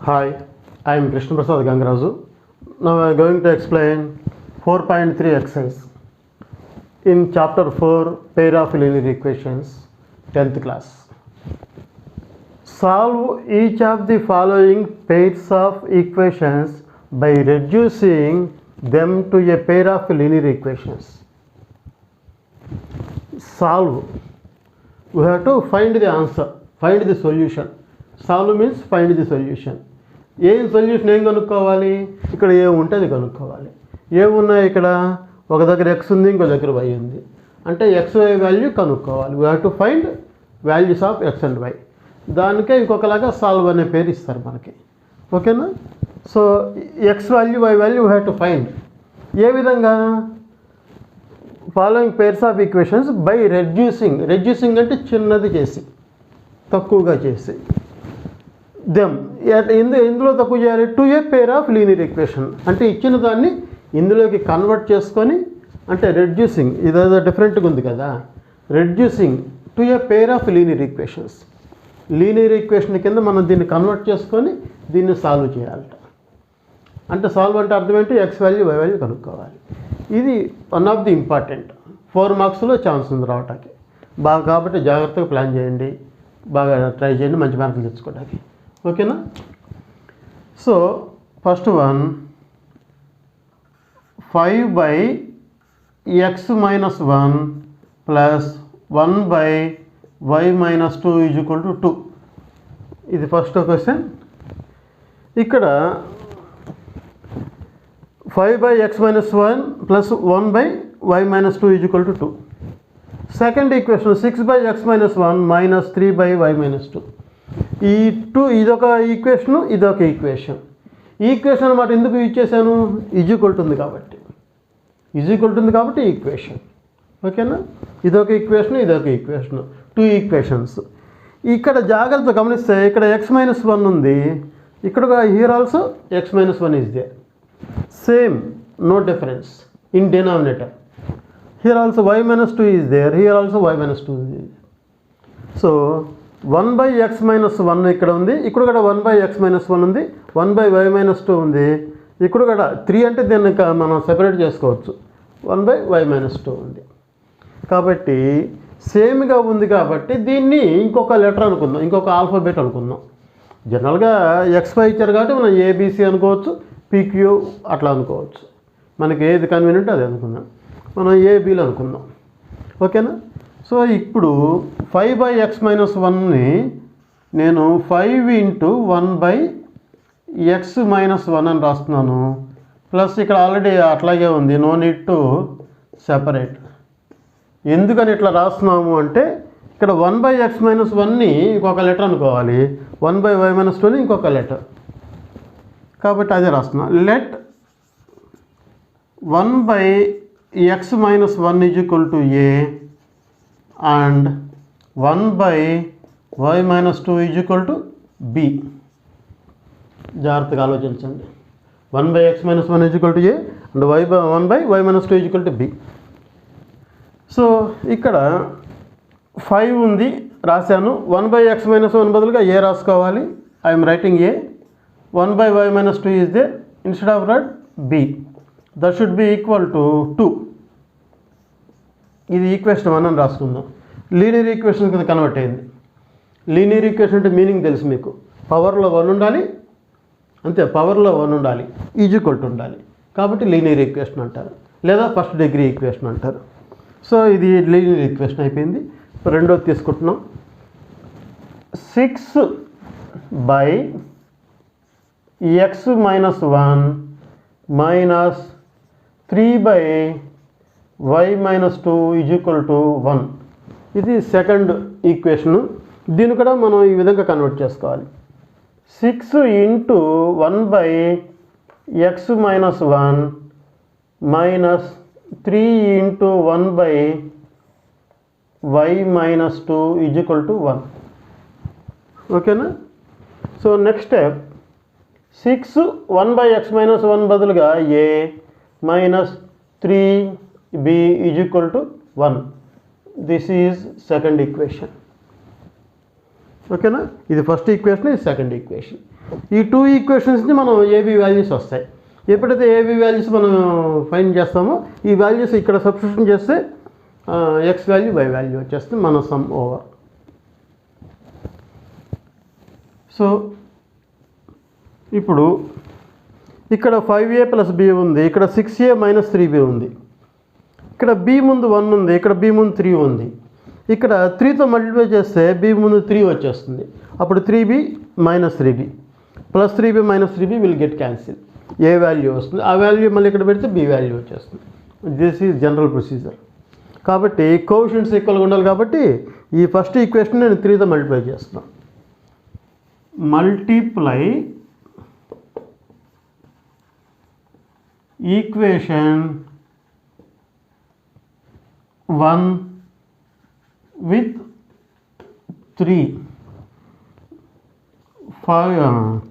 Hi, I am Krishna Prasad Gangaraju. Now I am going to explain 4.3 exercise in chapter 4 pair of linear equations 10th class. Solve each of the following pairs of equations by reducing them to a pair of linear equations. Solve. We have to find the answer, find the solution. Solve means find the solution. ఏం solution ఏం కనుక్కోవాలి? ఇక్కడ ఏ ఉంటే అది కనుక్కోవాలి. ఏమున్నాయి ఇక్కడ? ఒక దగ్గర ఎక్స్ ఉంది, ఇంకో దగ్గర వై ఉంది. అంటే ఎక్స్ వై వాల్యూ కనుక్కోవాలి. We have to find values of x and y. దానికే ఇంకొకలాగా సాల్వ్ అనే పేరు ఇస్తారు మనకి. ఓకేనా? So x value y value we have to find. ఏ విధంగా? Following pairs of equations by reducing అంటే చిన్నది చేసి, తక్కువగా చేసి, దెమ్ ఇందులో తక్కువ చేయాలి to a pair of linear equation. అంటే ఇచ్చిన దాన్ని ఇందులోకి కన్వర్ట్ చేసుకొని, అంటే రెడ్యూసింగ్ ఇదేదో డిఫరెంట్గా ఉంది కదా, reducing to a pair of linear equations. Linear equation కింద మనం దీన్ని కన్వర్ట్ చేసుకొని దీన్ని సాల్వ్ చేయాలట. అంటే సాల్వ్ అంటే అర్థం ఏంటి? ఎక్స్ వాల్యూ వై వాల్యూ కనుక్కోవాలి. ఇది వన్ ఆఫ్ ది ఇంపార్టెంట్. 4 మార్క్స్లో ఛాన్స్ ఉంది రావటానికి. బాగా కాబట్టి జాగ్రత్తగా ప్లాన్ చేయండి, బాగా ట్రై చేయండి మంచి మార్కులు తెచ్చుకోవడానికి. ఓకేనా? So first one 5/x-1 plus 1/y-2 = 2. ఇది ఫస్ట్ క్వశ్చన్. ఇక్కడ 5/x-1 plus 1/y-2 = 2. Second equation 6/x-1 minus 3/y-2. ఈ 2 ఇదొక ఈక్వేషను, ఇదొక ఈక్వేషన్. ఈక్వేషన్ అన్నమాట ఎందుకు యూజ్ చేశాను? ఈజ్ఈక్వల్ ఉంది కాబట్టి. ఈక్వేషన్. ఓకేనా? ఇదొక ఈక్వేషన్, ఇదొక ఈక్వేషన్, 2 ఈక్వేషన్స్. ఇక్కడ జాగ్రత్త గమనిస్తే ఇక్కడ x-1 ఉంది, ఇక్కడ here also x-1 is there. Same, no difference in denominator. Here also y-2 is there, here also y-2 is there. So 1/x-1 ఇక్కడ ఉంది, ఇక్కడ కూడా 1/x-1 ఉంది, 1/y-2 ఉంది, ఇక్కడ కూడా 3 అంటే దీన్ని మనం సెపరేట్ చేసుకోవచ్చు. 1/y-2 ఉంది కాబట్టి సేమ్గా ఉంది కాబట్టి దీన్ని ఇంకొక లెటర్ అనుకుందాం, ఇంకొక ఆల్ఫాబెట్ అనుకుందాం. జనరల్గా XY ఇచ్చారు కాబట్టి మనం ABC అనుకోవచ్చు, PQ అట్లా అనుకోవచ్చు. మనకి ఏది కన్వీనియంట్ అది అనుకుందాం. మనం ఏబీలు అనుకుందాం. ఓకేనా? సో ఇప్పుడు 5/x-1ని నేను 5 × 1/x-1 అని రాస్తున్నాను. ప్లస్ ఇక్కడ ఆల్రెడీ అట్లాగే ఉంది, నో నీడ్ టు సెపరేట్. ఎందుకని ఇట్లా రాస్తున్నాము అంటే ఇక్కడ 1/x-1ని ఇంకొక లెటర్ అనుకోవాలి, 1/y-2ని ఇంకొక లెటర్, కాబట్టి అదే రాస్తున్నా. Let 1/x-1 = a and 1/y-2 = b. జాగ్రత్తగా ఆలోచించండి. 1/x-1 = a and 1/y-2 = b. So ఇక్కడ 5 ఉంది రాశాను, 1/x-1 బదులుగా a రాసుకోవాలి. I'm writing a. 1/y-2 is there, instead of that b. That should be equal to 2. ఇది ఈక్వేషన్ 1 అని రాసుకుందాం. లీనియర్ ఈక్వేషన్ కింద కన్వర్ట్ అయింది. లీనియర్ ఈక్వేషన్ అంటే మీనింగ్ తెలుసు మీకు. పవర్లో 1 ఉండాలి, అంతే, పవర్లో 1 ఉండాలి, ఈజ్ఈక్వల్ టు ఉండాలి, కాబట్టి లీనియర్ ఈక్వేషన్ అంటారు, లేదా ఫస్ట్ డిగ్రీ ఈక్వేషన్ అంటారు. సో ఇది లీనియర్ ఈక్వేషన్ అయిపోయింది. రెండోది తీసుకుంటున్నాం. 6/x-1 minus 3/y-2 = 1. ఇది సెకండ్ ఈక్వేషను. దీన్ని కూడా మనం ఈ విధంగా కన్వర్ట్ చేసుకోవాలి. 6 × 1/x-1 మైనస్ 3 × 1/y-2 = 1. ఓకేనా? సో నెక్స్ట్ స్టెప్ 6 1/x-1 బదులుగా a minus 3b = 1. This is second equation. ఓకేనా? ఇది ఫస్ట్ ఈక్వేషన్, ఇది సెకండ్ ఈక్వేషన్. ఈ 2 ఈక్వేషన్స్ని మనం ఏబీ వాల్యూస్ వస్తాయి. ఎప్పుడైతే ఏబీ వాల్యూస్ మనం ఫైండ్ చేస్తామో ఈ వాల్యూస్ ఇక్కడ సబ్స్టిట్యూషన్ చేస్తే ఎక్స్ వాల్యూ వై వాల్యూ వచ్చేస్తుంది, మన సమ్ ఓవర్. సో ఇప్పుడు ఇక్కడ 5a + b ఉంది, ఇక్కడ 6a - 3b ఉంది, ఇక్కడ b ముందు 1 ఉంది, ఇక్కడ b ముందు 3 ఉంది. ఇక్కడ 3తో మల్టిప్లై చేస్తే b ముందు 3 వచ్చేస్తుంది. అప్పుడు 3b - 3b + 3b - 3b will get cancel. A value వస్తుంది ఆ వాల్యూ మళ్ళీ ఇక్కడ పెడితే b వాల్యూ వచ్చేస్తుంది. This is general procedure. కాబట్టి కోఎఫిషియంట్స్ ఈక్వల్గా ఉండాలి కాబట్టి ఈ ఫస్ట్ ఈక్వేషన్ నేను 3తో మల్టిప్లై చేస్తున్నాను. Multiply equation 1 with 3.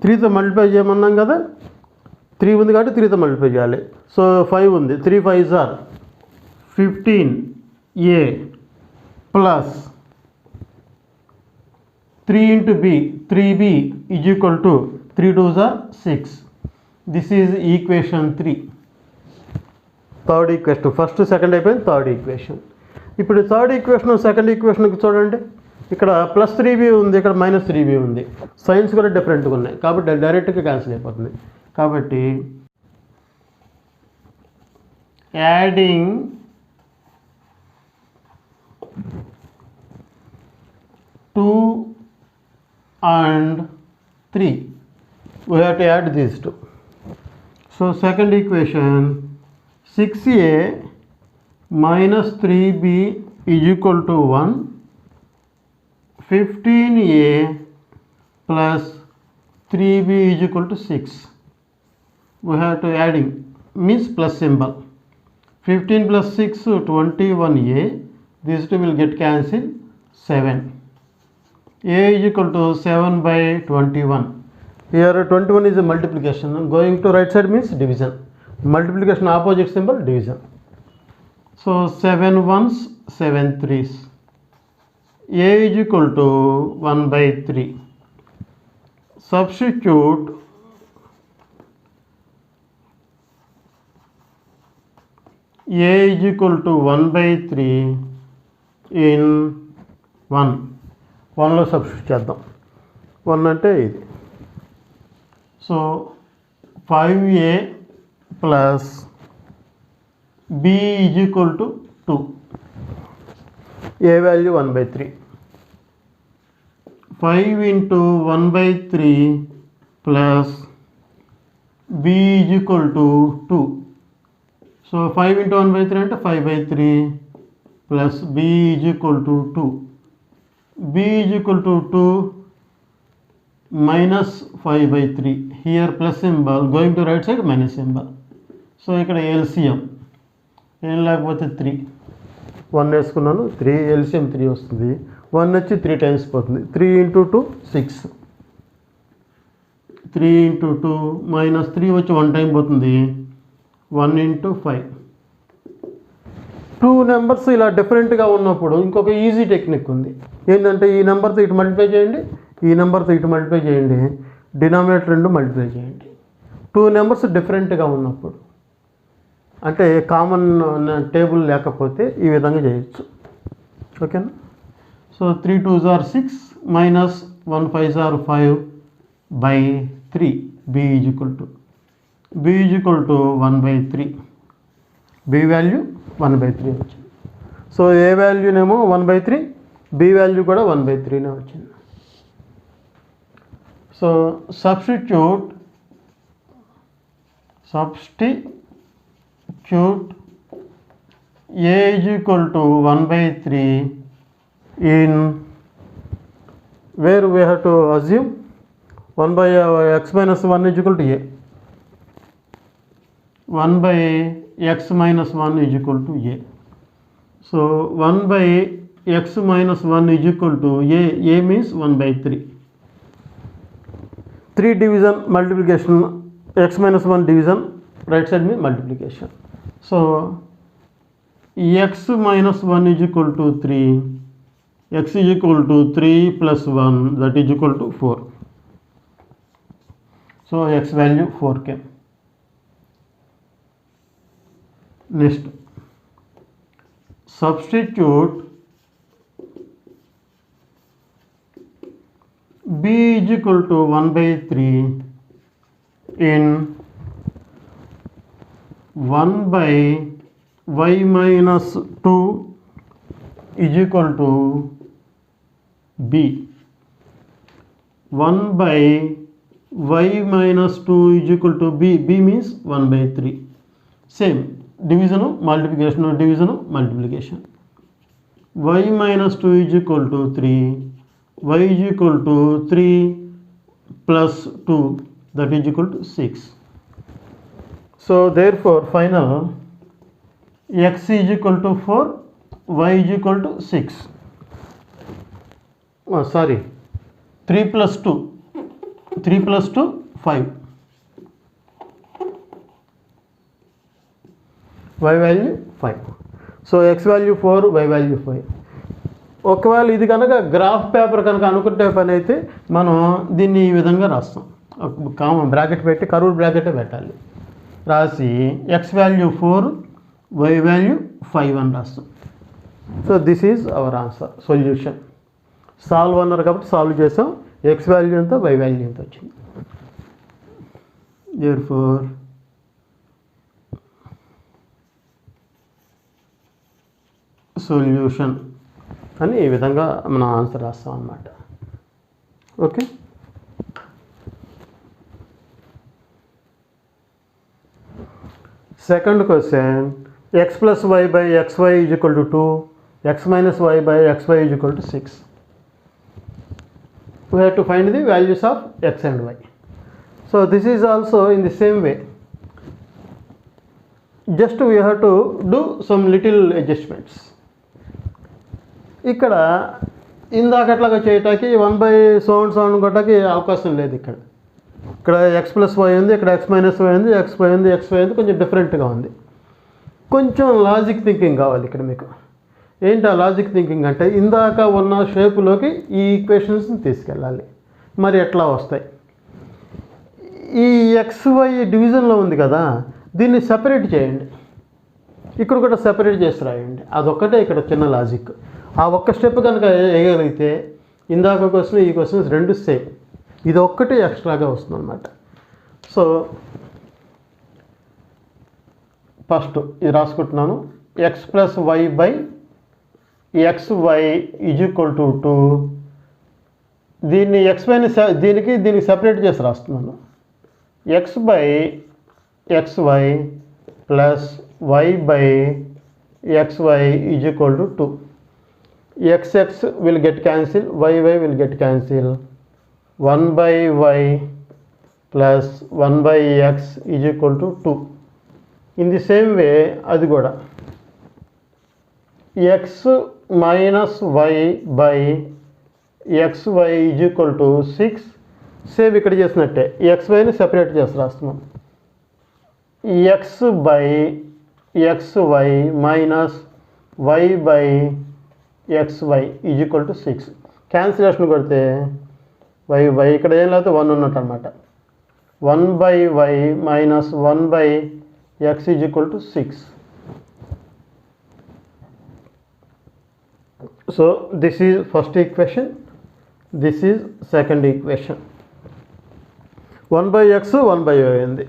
3తో మల్టిప్లై చేయమన్నాం కదా, 3 ఉంది కాబట్టి 3తో మల్టిప్లై చేయాలి. సో 5 ఉంది, 3 5s are 15a plus 3 into b, 3b is equal to 3 2s are 6. This is equation 3. Third equation. First second అయిపోయింది, థర్డ్ ఈక్వేషన్. ఇప్పుడు థర్డ్ ఈక్వేషన్ సెకండ్ ఈక్వేషన్కి చూడండి, ఇక్కడ +3b ఉంది, ఇక్కడ -3b ఉంది. సైన్స్ కూడా డిఫరెంట్గా ఉన్నాయి కాబట్టి డైరెక్ట్గా క్యాన్సిల్ అయిపోతుంది. కాబట్టి adding 2 and 3 we have to add these two. So second equation 6a minus 3b is equal to 1, 15a plus 3b is equal to 6. We have to adding means plus symbol. 15 plus 6 21a, these two will get cancelled. 7. A is equal to 7 by 21. Here 21 is a multiplication, going to right side means division. Multiplication opposite symbol division. So 7 1s 7 3s. A is equal to 1 by 3. Substitute A is equal to 1 by 3 in 1. 1లో substitute చేద్దాం. 1 అంటే ఇది. So 5a plus b is equal to 2. a value 1 by 3. 5 into 1 by 3 plus b is equal to 2. So 5 into 1 by 3 అంటే 5 by 3 plus b is equal to 2. b is equal to 2 minus 5 by 3. Here plus symbol, going to right side minus symbol. So ఇక్కడ LCM ఏం లేకపోతే 3. 1 వేసుకున్నాను, 3 LCM 3 వస్తుంది. 1 వచ్చి 3 times పోతుంది. 3 into 2 6. 3 into 2 minus 3 వచ్చి 1 time పోతుంది. 1 into 5. 2 నెంబర్స్ ఇలా డిఫరెంట్గా ఉన్నప్పుడు ఇంకొక ఈజీ టెక్నిక్ ఉంది. ఏంటంటే ఈ నెంబర్తో ఇటు మల్టిప్లై చేయండి, ఈ నెంబర్తో ఇటు మల్టిప్లై చేయండి, డినామినేటర్ 2 మల్టిప్లై చేయండి. 2 నెంబర్స్ డిఫరెంట్గా ఉన్నప్పుడు, అంటే కామన్ టేబుల్ లేకపోతే ఈ విధంగా చేయొచ్చు. ఓకేనా? So 3 2s are 6 minus 1 5s are 5 by 3. b is equal to 1 by 3. b value 1 by 3 వచ్చింది. సో ఏ వాల్యూనేమో 1 by 3, b వాల్యూ కూడా 1 by 3నే వచ్చింది. So substitute a is equal to 1 by 3 in where we have to assume 1 by x minus 1 is equal to a. 1 by x minus 1 is equal to a. So 1 by x minus 1 is equal to a means 1 by 3. 3 division multiplication, x minus 1 division, right side means multiplication. So x minus 1 is equal to 3, x is equal to 3 plus 1, that is equal to 4. So x value 4 came. Next, substitute b is equal to 1 by 3 in 1 by y minus 2 is equal to b. 1 by y minus 2 is equal to b. B means 1 by 3. Same division, multiplication, division, multiplication. Y minus 2 is equal to 3. Y is equal to 3 plus 2, that is equal to 6. So therefore final x is equal to 4, y is equal to 6. 3 plus 2, 3 plus 2, 5. Y value 5. So x value 4, y value 5. ఒకవేళ ఇది కనుక graph paper కనుక అనుకుంటే పని అయితే మనం దీన్ని ఈ విధంగా రాస్తాం. కామన్ బ్రాకెట్ పెట్టి కర్వ్ బ్రాకెటే పెట్టాలి. రాసి x వాల్యూ 4, y వాల్యూ 5 అని రాస్తాం. So this is our answer, solution. Solve అన్నారు కాబట్టి సాల్వ్ చేసాం. x వాల్యూ ఎంత, y వాల్యూ ఎంత వచ్చింది. therefore సొల్యూషన్ అని ఈ విధంగా మనం ఆన్సర్ రాస్తాం అన్నమాట. Okay, second question, x plus y by xy is equal to 2, x minus y by xy is equal to 6. We have to find the values of x and y. So this is also in the same way, just we have to do some little adjustments. ఇక్కడ ఇందాకట్లాగా చేయటానికి 1 by so and so అనుకోవటానికి అవకాశం లేదు. ఇక్కడ x plus y ఉంది, ఇక్కడ x minus y ఉంది, xy ఉంది, xy ఉంది, కొంచెం డిఫరెంట్గా ఉంది. కొంచెం లాజిక్ థింకింగ్ కావాలి ఇక్కడ మీకు. ఏంటి ఆ లాజిక్ థింకింగ్ అంటే, ఇందాక ఉన్న షేపులోకి ఈ ఈక్వేషన్స్ని తీసుకెళ్ళాలి. మరి ఎట్లా వస్తాయి? ఈ xy డివిజన్లో ఉంది కదా, దీన్ని సెపరేట్ చేయండి. ఇక్కడ కూడా సెపరేట్ చేసి రాయండి. అదొక్కటే ఇక్కడ చిన్న లాజిక్. ఆ ఒక్క స్టెప్ కనుక వేయగలిగితే ఇందాక క్వశ్చన్ ఈ క్వశ్చన్స్ రెండు సేమ్, ఇది ఒక్కటే ఎక్స్ట్రాగా వస్తుంది అన్నమాట. సో ఫస్ట్ ఇది రాసుకుంటున్నాను. x plus y by xy is equal to 2. దీన్ని xyని దీనికి సెపరేట్ చేసి రాస్తున్నాను. x by xy plus y by xy is equal to 2. x will get cancelled, y will get cancelled. 1 by y plus 1 by x is equal to 2. In the same way అది కూడా x minus y by xy is equal to 6. Same ఇక్కడ చేసినట్టే xyని separate చేసి రాస్తున్నాం. x by xy minus y by xy is equal to 6. Cancellation కొడితే y ఇక్కడ ఏం లేకపోతే 1 ఉన్నట్టు అనమాట. 1 by y minus 1 by x is equal to 6. So this is first equation, this is second equation. 1 by x 1 by y ఉంది.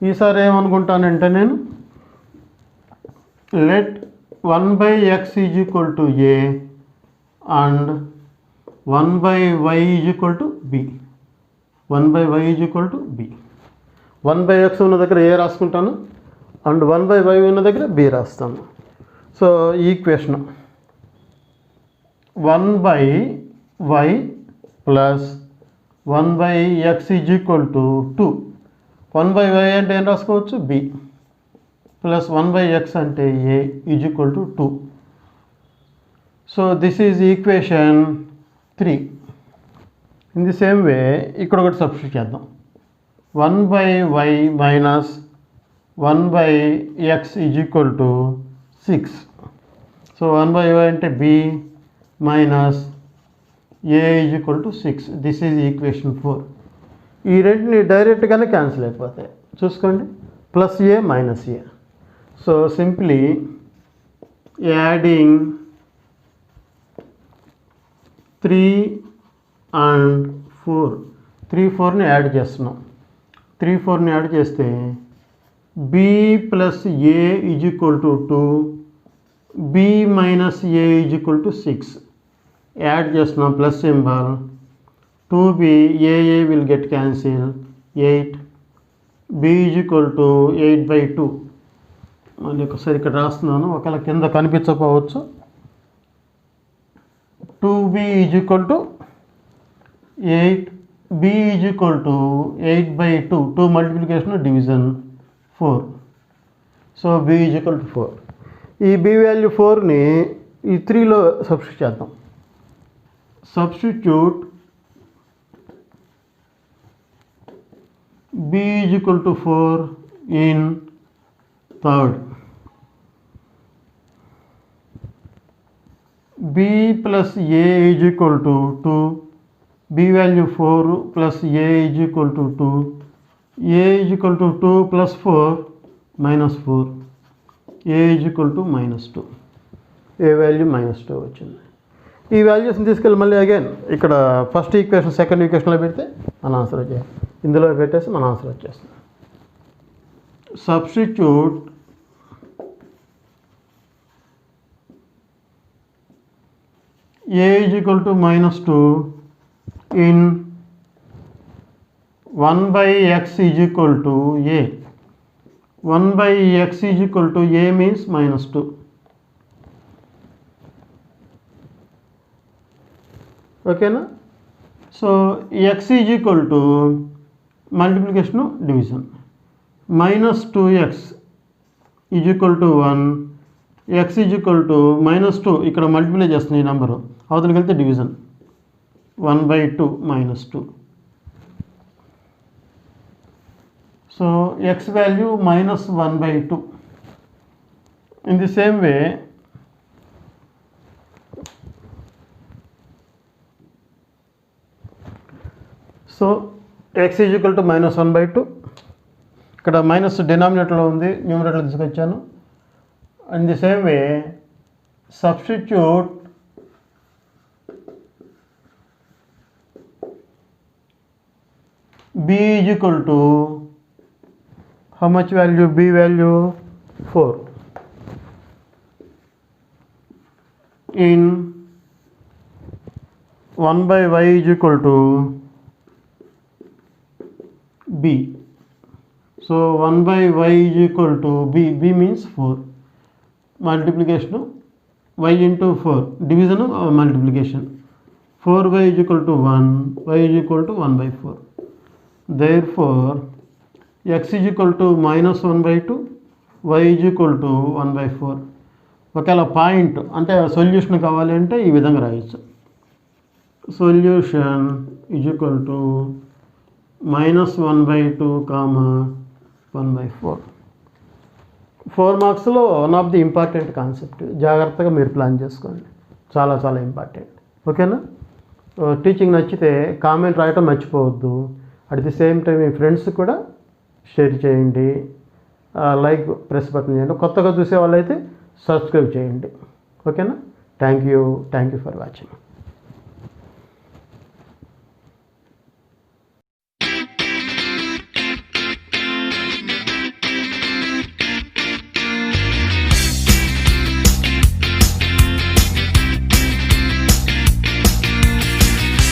ఈసారి ఏమనుకుంటానంటే నేను let 1 by x is equal to a and 1 by y is equal to b. 1 by y is equal to b. 1 by x ఉన్న దగ్గర a రాసుకుంటాను and 1 by y ఉన్న దగ్గర b రాస్తాను. So ఈ equation 1 by y plus 1 by x is equal to 2. 1 by y అంటే ఏం రాసుకోవచ్చు, b plus 1 by x అంటే a is equal to 2. So this is equation 3. In the same way ఇక్కడ ఒకటి సబ్స్టిట్యూట్ చేద్దాం. 1 by y minus 1 by x is equal to 6. So 1 by y అంటే b minus a is equal to 6. This is equation 4. ఈ రెంటిని డైరెక్ట్గానే cancel అయిపోతాయి. చూసుకోండి, plus a minus a. So simply adding 3 and 4, 3 4ని add చేస్తున్నాం. 3 4ని add చేస్తే b plus a is equal to 2, b minus a is equal to 6. Add చేస్తున్నాం plus symbol. 2b a will get cancel, 8, b is equal to 8/2. మళ్ళీ ఒకసారి ఇక్కడ రాస్తున్నాను, ఒకవేళ కింద కనిపించకపోవచ్చు. 2b is equal to 8, b is equal to 8/2. 2 multiplication division 4. So b is equal to 4. ఈ b value 4ని ఈ 3లో సబ్స్టిట్యూట్ చేద్దాం. Substitute b is equal to 4 in third. b plus a is equal to 2, b value 4 plus a is equal to 2, A is equal to 2 plus 4 minus 4, A is equal to -2. A value -2 వచ్చింది. ఈ వాల్యూస్ని తీసుకెళ్ళి మళ్ళీ again ఇక్కడ first equation second ఈక్వేషన్లో పెడితే మన answer వచ్చేది. ఇందులో పెట్టేసి మన ఆన్సర్ వచ్చేస్తుంది. Substitute a is equal to -2 in 1/x is equal to a. 1/x is equal to a means -2. ఓకేనా? So x is equal to multiplication division. -2x is equal to 1, x is equal to -2. ఇక్కడ multiply చేస్తుంది ఈ number, అవతలకి వెళ్తే division. 1/2 -2. So x value -1/2. In the same way so x is equal to -1/2. ఇక్కడ minus డినామినేటర్లో ఉంది, న్యూమరేటర్లో తీసుకొచ్చాను. In the same way substitute b is equal to how much value, b value 4 in 1/y is equal to b. So 1/y is equal to b. b means 4. Multiplication y into 4, division multiplication. 4y is equal to 1, y is equal to 1/4. Therefore x is equal to -1/2, y is equal to 1/4. ఒకవేళ point అంటే solution కావాలి అంటే ఈ విధంగా రాయొచ్చు. Solution is equal to -1/2, 1/4. 4 మార్క్స్లో one of the important concept. జాగ్రత్తగా మీరు ప్లాన్ చేసుకోండి, చాలా చాలా ఇంపార్టెంట్. ఓకేనా? టీచింగ్ నచ్చితే కామెంట్ రాయటం మర్చిపోవద్దు. At the same time me friends కూడా షేర్ చేయండి, లైక్ ప్రెస్ బటన్ చేయండి. కొత్తగా చూసే వాళ్ళైతే సబ్స్క్రైబ్ చేయండి. ఓకేనా? Thank you for watching.